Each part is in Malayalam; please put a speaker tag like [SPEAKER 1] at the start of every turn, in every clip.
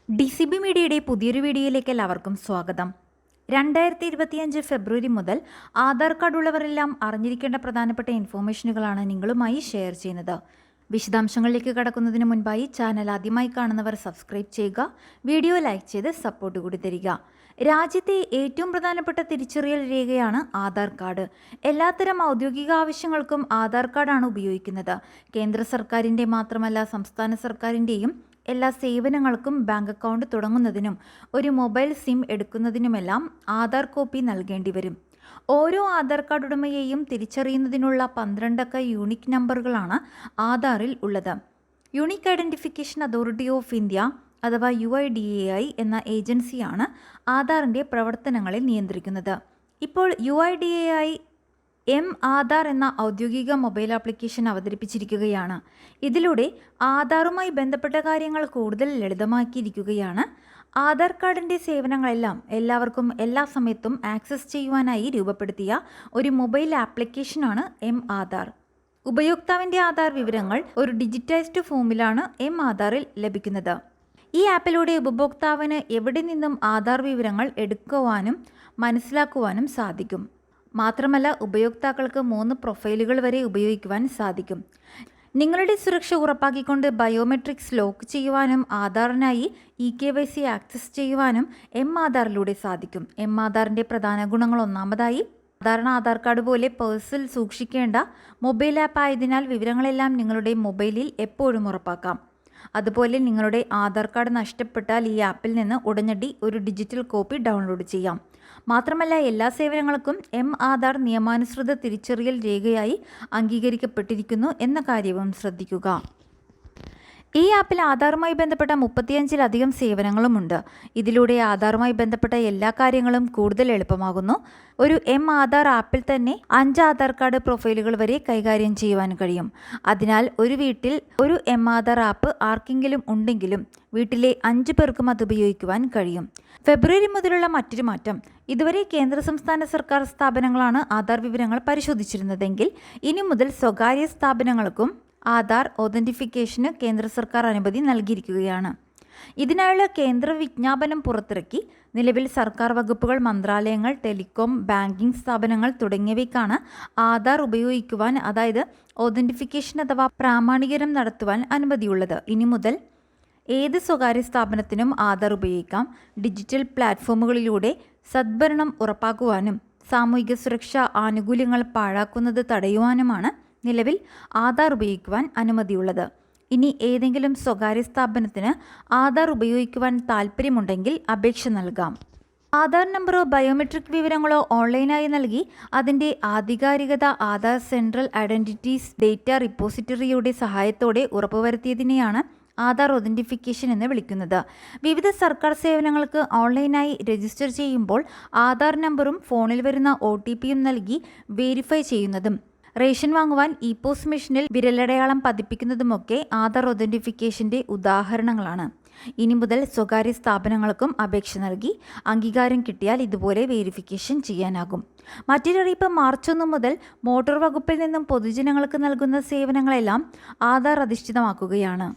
[SPEAKER 1] DCB മീഡിയയുടെ പുതിയൊരു വീഡിയോയിലേക്ക് എല്ലാവർക്കും സ്വാഗതം. 2025 ഫെബ്രുവരി മുതൽ ആധാർ കാർഡ് ഉള്ളവരെല്ലാം അറിഞ്ഞിരിക്കേണ്ട പ്രധാനപ്പെട്ട ഇൻഫോർമേഷനുകളാണ് നിങ്ങളുമായി ഷെയർ ചെയ്യുന്നത്. വിശദാംശങ്ങളിലേക്ക് കടക്കുന്നതിന് മുൻപായി ചാനൽ ആദ്യമായി കാണുന്നവർ സബ്സ്ക്രൈബ് ചെയ്യുക, വീഡിയോ ലൈക്ക് ചെയ്ത് സപ്പോർട്ട് കൂടി തരിക. രാജ്യത്തെ ഏറ്റവും പ്രധാനപ്പെട്ട തിരിച്ചറിയൽ രേഖയാണ് ആധാർ കാർഡ്. എല്ലാത്തരം ഔദ്യോഗിക ആവശ്യങ്ങൾക്കും ആധാർ കാർഡാണ് ഉപയോഗിക്കുന്നത്. കേന്ദ്ര സർക്കാരിൻ്റെ മാത്രമല്ല സംസ്ഥാന സർക്കാരിൻ്റെയും എല്ലാ സേവനങ്ങൾക്കും ബാങ്ക് അക്കൗണ്ട് തുടങ്ങുന്നതിനും ഒരു മൊബൈൽ സിം എടുക്കുന്നതിനുമെല്ലാം ആധാർ കോപ്പി നൽകേണ്ടി വരും. ഓരോ ആധാർ കാർഡ് ഉടമയെയും തിരിച്ചറിയുന്നതിനുള്ള 12 അക്ക യൂണിക് നമ്പറുകളാണ് ആധാറിൽ ഉള്ളത്. Unique identification authority of India അഥവാ UIDAI എന്ന ഏജൻസിയാണ് ആധാറിൻ്റെ പ്രവർത്തനങ്ങളെ നിയന്ത്രിക്കുന്നത്. ഇപ്പോൾ UIDAI ആധാർ എന്ന ഔദ്യോഗിക മൊബൈൽ ആപ്ലിക്കേഷൻ അവതരിപ്പിച്ചിരിക്കുകയാണ്. ഇതിലൂടെ ആധാറുമായി ബന്ധപ്പെട്ട കാര്യങ്ങൾ കൂടുതൽ ലളിതമാക്കിയിരിക്കുകയാണ്. ആധാർ കാർഡിൻ്റെ സേവനങ്ങളെല്ലാം എല്ലാവർക്കും എല്ലാ സമയത്തും ആക്സസ് ചെയ്യുവാനായി രൂപപ്പെടുത്തിയ ഒരു മൊബൈൽ ആപ്ലിക്കേഷനാണ് ആധാർ. ഉപയോക്താവിൻ്റെ ആധാർ വിവരങ്ങൾ ഒരു ഡിജിറ്റൈസ്ഡ് ഫോമിലാണ് ആധാറിൽ ലഭിക്കുന്നത്. ഈ ആപ്പിലൂടെ ഉപഭോക്താവിന് എവിടെ നിന്നും ആധാർ വിവരങ്ങൾ എടുക്കുവാനും മനസ്സിലാക്കുവാനും സാധിക്കും. മാത്രമല്ല ഉപയോക്താക്കൾക്ക് 3 പ്രൊഫൈലുകൾ വരെ ഉപയോഗിക്കുവാൻ സാധിക്കും. നിങ്ങളുടെ സുരക്ഷ ഉറപ്പാക്കിക്കൊണ്ട് ബയോമെട്രിക്സ് ലോക്ക് ചെയ്യുവാനും ആധാറിനായി eKYC ആക്സസ് ചെയ്യുവാനും ആധാറിലൂടെ സാധിക്കും. ആധാറിൻ്റെ പ്രധാന ഗുണങ്ങൾ ഒന്നാമതായി സാധാരണ ആധാർ കാർഡ് പോലെ പേഴ്സിൽ സൂക്ഷിക്കേണ്ട മൊബൈൽ ആപ്പ് ആയതിനാൽ വിവരങ്ങളെല്ലാം നിങ്ങളുടെ മൊബൈലിൽ എപ്പോഴും ഉറപ്പാക്കാം. അതുപോലെ നിങ്ങളുടെ ആധാർ കാർഡ് നഷ്ടപ്പെട്ടാൽ ഈ ആപ്പിൽ നിന്ന് ഉടനടി ഒരു ഡിജിറ്റൽ കോപ്പി ഡൗൺലോഡ് ചെയ്യാം. മാത്രമല്ല എല്ലാ സേവനങ്ങൾക്കും ആധാർ നിയമാനുസൃത തിരിച്ചറിയൽ രേഖയായി അംഗീകരിക്കപ്പെട്ടിരിക്കുന്നു എന്ന കാര്യവും ശ്രദ്ധിക്കുക. ഈ ആപ്പിൽ ആധാറുമായി ബന്ധപ്പെട്ട 35-ലധികം സേവനങ്ങളുമുണ്ട്. ഇതിലൂടെ ആധാറുമായി ബന്ധപ്പെട്ട എല്ലാ കാര്യങ്ങളും കൂടുതൽ എളുപ്പമാകുന്നു. ഒരു ആധാർ ആപ്പിൽ തന്നെ 5 ആധാർ കാർഡ് പ്രൊഫൈലുകൾ വരെ കൈകാര്യം ചെയ്യുവാൻ കഴിയും. അതിനാൽ ഒരു വീട്ടിൽ ഒരു ആധാർ ആപ്പ് ആർക്കെങ്കിലും ഉണ്ടെങ്കിലും വീട്ടിലെ 5 പേർക്കും അത് ഉപയോഗിക്കുവാൻ കഴിയും. ഫെബ്രുവരി മുതലുള്ള മറ്റൊരു മാറ്റം, ഇതുവരെ കേന്ദ്ര സംസ്ഥാന സർക്കാർ സ്ഥാപനങ്ങളാണ് ആധാർ വിവരങ്ങൾ പരിശോധിച്ചിരുന്നതെങ്കിൽ ഇനി മുതൽ സ്വകാര്യ സ്ഥാപനങ്ങൾക്കും ആധാർ ഓതൻറ്റിഫിക്കേഷന് കേന്ദ്ര സർക്കാർ അനുമതി നൽകിയിരിക്കുകയാണ്. ഇതിനായുള്ള കേന്ദ്ര വിജ്ഞാപനം പുറത്തിറക്കി. നിലവിൽ സർക്കാർ വകുപ്പുകൾ, മന്ത്രാലയങ്ങൾ, ടെലികോം, ബാങ്കിംഗ് സ്ഥാപനങ്ങൾ തുടങ്ങിയവയ്ക്കാണ് ആധാർ ഉപയോഗിക്കുവാൻ, അതായത് ഓതൻറ്റിഫിക്കേഷൻ അഥവാ പ്രാമാണീകരണം നടത്തുവാൻ അനുമതിയുള്ളത്. ഇനി മുതൽ ഏത് സ്വകാര്യ സ്ഥാപനത്തിനും ആധാർ ഉപയോഗിക്കാം. ഡിജിറ്റൽ പ്ലാറ്റ്ഫോമുകളിലൂടെ സദ്ഭരണം ഉറപ്പാക്കുവാനും സാമൂഹിക സുരക്ഷാ ആനുകൂല്യങ്ങൾ പാഴാക്കുന്നത് തടയുവാനുമാണ് നിലവിൽ ആധാർ ഉപയോഗിക്കുവാൻ അനുമതിയുള്ളത്. ഇനി ഏതെങ്കിലും സ്വകാര്യ സ്ഥാപനത്തിന് ആധാർ ഉപയോഗിക്കുവാൻ താൽപ്പര്യമുണ്ടെങ്കിൽ അപേക്ഷ നൽകാം. ആധാർ നമ്പറോ ബയോമെട്രിക് വിവരങ്ങളോ ഓൺലൈനായി നൽകി അതിൻ്റെ ആധികാരികത ആധാർ സെൻട്രൽ ഐഡൻറ്റിറ്റീസ് ഡേറ്റ റിപ്പോസിറ്ററിയുടെ സഹായത്തോടെ ഉറപ്പുവരുത്തിയതിനെയാണ് ആധാർ ഒതൻറ്റിഫിക്കേഷൻ എന്ന് വിളിക്കുന്നത്. വിവിധ സർക്കാർ സേവനങ്ങൾക്ക് ഓൺലൈനായി രജിസ്റ്റർ ചെയ്യുമ്പോൾ ആധാർ നമ്പറും ഫോണിൽ വരുന്ന OTPയും നൽകി വെരിഫൈ ചെയ്യുന്നതും, റേഷൻ വാങ്ങുവാൻ പോസ്റ്റ് മെഷീനിൽ വിരലടയാളം പതിപ്പിക്കുന്നതുമൊക്കെ ആധാർ ഒതൻറ്റിഫിക്കേഷൻ്റെ ഉദാഹരണങ്ങളാണ്. ഇനി മുതൽ സ്വകാര്യ സ്ഥാപനങ്ങൾക്കും അപേക്ഷ നൽകി അംഗീകാരം കിട്ടിയാൽ ഇതുപോലെ വെരിഫിക്കേഷൻ ചെയ്യാനാകും. മറ്റൊരു അറിയിപ്പ്, മാർച്ച് 1 മുതൽ മോട്ടോർ വകുപ്പിൽ നിന്നും പൊതുജനങ്ങൾക്ക് നൽകുന്ന സേവനങ്ങളെല്ലാം ആധാർ അധിഷ്ഠിതമാക്കുകയാണ്.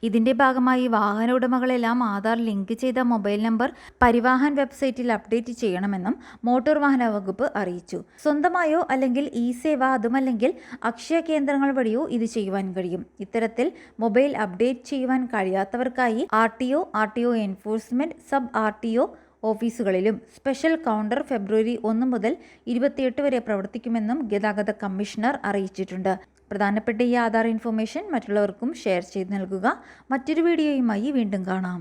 [SPEAKER 1] ഇതിൻ്റെ ഭാഗമായി വാഹന ഉടമകളെല്ലാം ആധാർ ലിങ്ക് ചെയ്ത മൊബൈൽ നമ്പർ പരിവാഹൻ വെബ്സൈറ്റിൽ അപ്ഡേറ്റ് ചെയ്യണമെന്നും മോട്ടോർ വാഹന വകുപ്പ് അറിയിച്ചു. സ്വന്തമായോ അല്ലെങ്കിൽ സേവ, അതുമല്ലെങ്കിൽ അക്ഷയ കേന്ദ്രങ്ങൾ വഴിയോ ഇത് ചെയ്യുവാൻ കഴിയും. ഇത്തരത്തിൽ മൊബൈൽ അപ്ഡേറ്റ് ചെയ്യുവാൻ കഴിയാത്തവർക്കായി RTO എൻഫോഴ്സ്മെൻറ്റ്, സബ് RTO ഓഫീസുകളിലും സ്പെഷ്യൽ കൗണ്ടർ ഫെബ്രുവരി 1 മുതൽ 28 വരെ പ്രവർത്തിക്കുമെന്നും ഗതാഗത കമ്മീഷണർ അറിയിച്ചിട്ടുണ്ട്. പ്രധാനപ്പെട്ട ഈ ആധാർ ഇൻഫർമേഷൻ മറ്റുള്ളവർക്കും ഷെയർ ചെയ്ത് നൽകുക. മറ്റൊരു വീഡിയോയുമായി വീണ്ടും കാണാം.